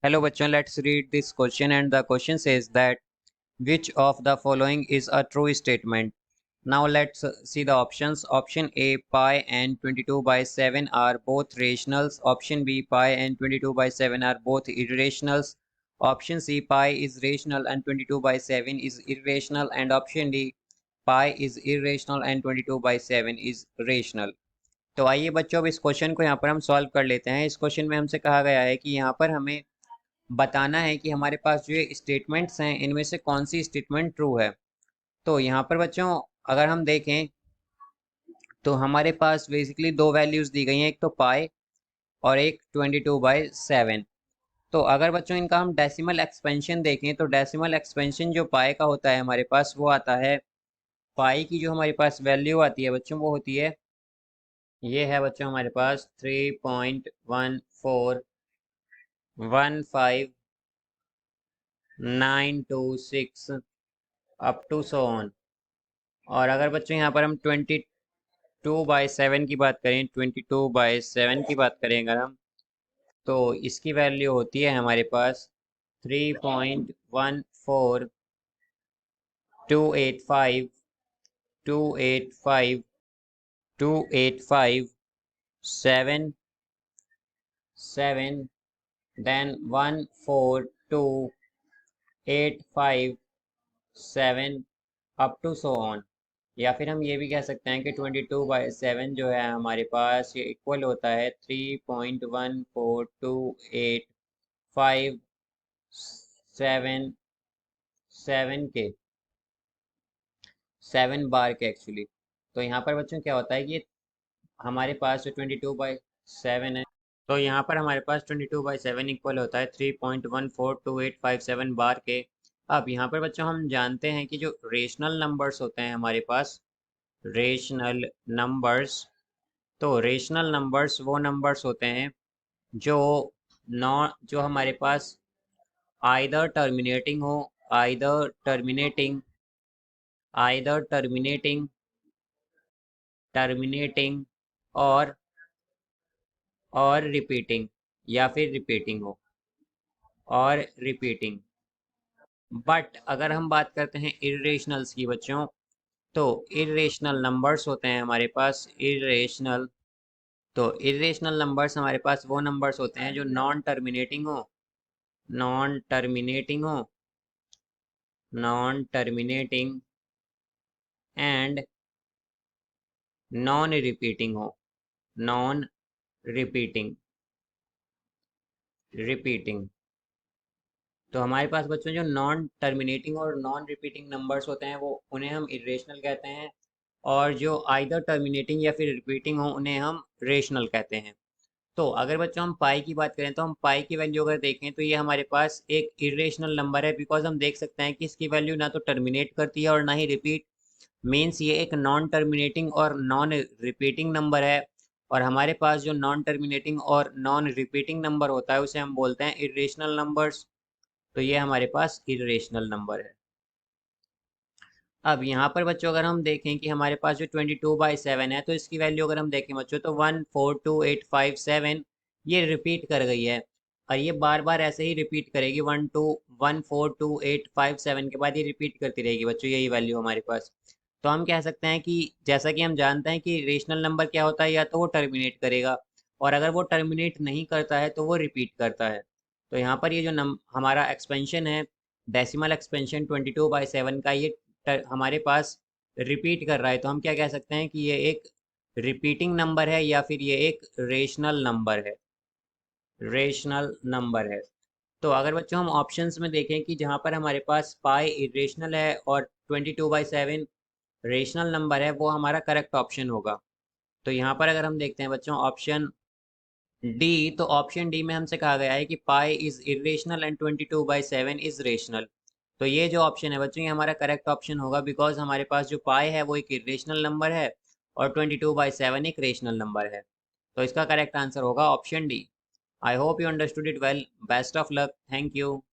Hello bachon, let's read this question, and the question says that which of the following is a true statement? Now let's see the options. Option A, pi and 22 by 7 are both rationals. Option B, pi and 22 by 7 are both irrationals. Option C, pi is rational and 22 by 7 is irrational. And option D, pi is irrational and 22 by 7 is rational. तो आइए बच्चों, अब इस question को यहाँ पर हम solve कर लेते हैं। इस क्वेश्चन में हमसे कहा गया है कि यहाँ पर हमें बताना है कि हमारे पास जो ये स्टेटमेंट्स हैं इनमें से कौन सी स्टेटमेंट ट्रू है। तो यहाँ पर बच्चों अगर हम देखें तो हमारे पास बेसिकली दो वैल्यूज़ दी गई हैं, एक तो पाई और एक 22/7। तो अगर बच्चों इनका हम डेसिमल एक्सपेंशन देखें तो डेसिमल एक्सपेंशन जो पाई का होता है हमारे पास वो आता है, पाई की जो हमारे पास वैल्यू आती है बच्चों वो होती है, ये है बच्चों हमारे पास 3.1415926 अप टू सो ऑन। और अगर बच्चों यहाँ पर हम 22/7 की बात करें, 22/7 की बात करें अगर हम, तो इसकी वैल्यू होती है हमारे पास 3.142852857 then 14285 up to so on. या फिर हम ये भी कह सकते हैं कि 22/7 जो है हमारे पास ये इक्वल होता है 3.1428577 के 7 बार के एक्चुअली। तो यहाँ पर बच्चों क्या होता है कि हमारे पास जो 22/7 है, तो यहाँ पर हमारे पास 22/7 इक्वल होता है 3.14285 बार के। अब यहाँ पर बच्चों हम जानते हैं कि जो रेशनल नंबर्स होते हैं हमारे पास, रेशनल नंबर्स, तो रेशनल नंबर्स वो नंबर्स होते हैं जो जो हमारे पास आइदर टर्मिनेटिंग हो, आइदर टर्मिनेटिंग टर्मिनेटिंग और रिपीटिंग, या फिर रिपीटिंग हो और रिपीटिंग। बट अगर हम बात करते हैं इरेशनल्स की बच्चों, तो इरेशनल नंबर्स होते हैं हमारे पास इरेशनल। तो इरेशनल नंबर्स हमारे पास वो नंबर्स होते हैं जो नॉन टर्मिनेटिंग हो, नॉन टर्मिनेटिंग हो, non terminating and non repeating हो, नॉन रिपीटिंग, रिपीटिंग। तो हमारे पास बच्चों जो नॉन टर्मिनेटिंग और नॉन रिपीटिंग नंबर्स होते हैं वो उन्हें हम इरेशनल कहते हैं, और जो आइदर टर्मिनेटिंग या फिर रिपीटिंग हो उन्हें हम रेशनल कहते हैं। तो अगर बच्चों हम पाई की बात करें तो हम पाई की वैल्यू अगर देखें तो ये हमारे पास एक इरेशनल नंबर है, बिकॉज हम देख सकते हैं कि इसकी वैल्यू ना तो टर्मिनेट करती है और ना ही रिपीट। मीन्स ये एक नॉन टर्मिनेटिंग और नॉन रिपीटिंग नंबर है। और हमारे पास जो नॉन टर्मिनेटिंग और नॉन रिपीटिंग नंबर होता है उसे हम बोलते हैं इरेशनल नंबर्स। तो ये हमारे पास इरेशनल नंबर है। अब यहाँ पर बच्चों अगर हम देखें कि हमारे पास जो 22/7 है, तो इसकी वैल्यू अगर हम देखें बच्चों तो 14285 ये रिपीट कर गई है, और ये बार बार ऐसे ही रिपीट करेगी, 14285 के बाद ये रिपीट करती रहेगी बच्चों, यही वैल्यू हमारे पास। तो हम कह सकते हैं कि जैसा कि हम जानते हैं कि रेशनल नंबर क्या होता है, या तो वो टर्मिनेट करेगा, और अगर वो टर्मिनेट नहीं करता है तो वो रिपीट करता है। तो यहाँ पर ये जो हमारा एक्सपेंशन है, डेसिमल एक्सपेंशन 22/7 का, ये हमारे पास रिपीट कर रहा है। तो हम क्या कह सकते हैं कि ये एक रिपीटिंग नंबर है, या फिर ये एक रेशनल नंबर है, रेशनल नंबर है। तो अगर बच्चों हम ऑप्शंस में देखें कि जहाँ पर हमारे पास पाई इरेशनल है और 22/7 रेशनल नंबर है, वो हमारा करेक्ट ऑप्शन होगा। तो यहाँ पर अगर हम देखते हैं बच्चों ऑप्शन डी, तो ऑप्शन डी में हमसे कहा गया है कि pi is irrational and 22/7 is rational. तो ये जो ऑप्शन है बच्चों ये हमारा करेक्ट ऑप्शन होगा, बिकॉज हमारे पास जो पाई है वो एक इरेशनल नंबर है और 22/7 एक रेशनल नंबर है। तो इसका करेक्ट आंसर होगा option D. I hope you understood it well. Best of luck. Thank you.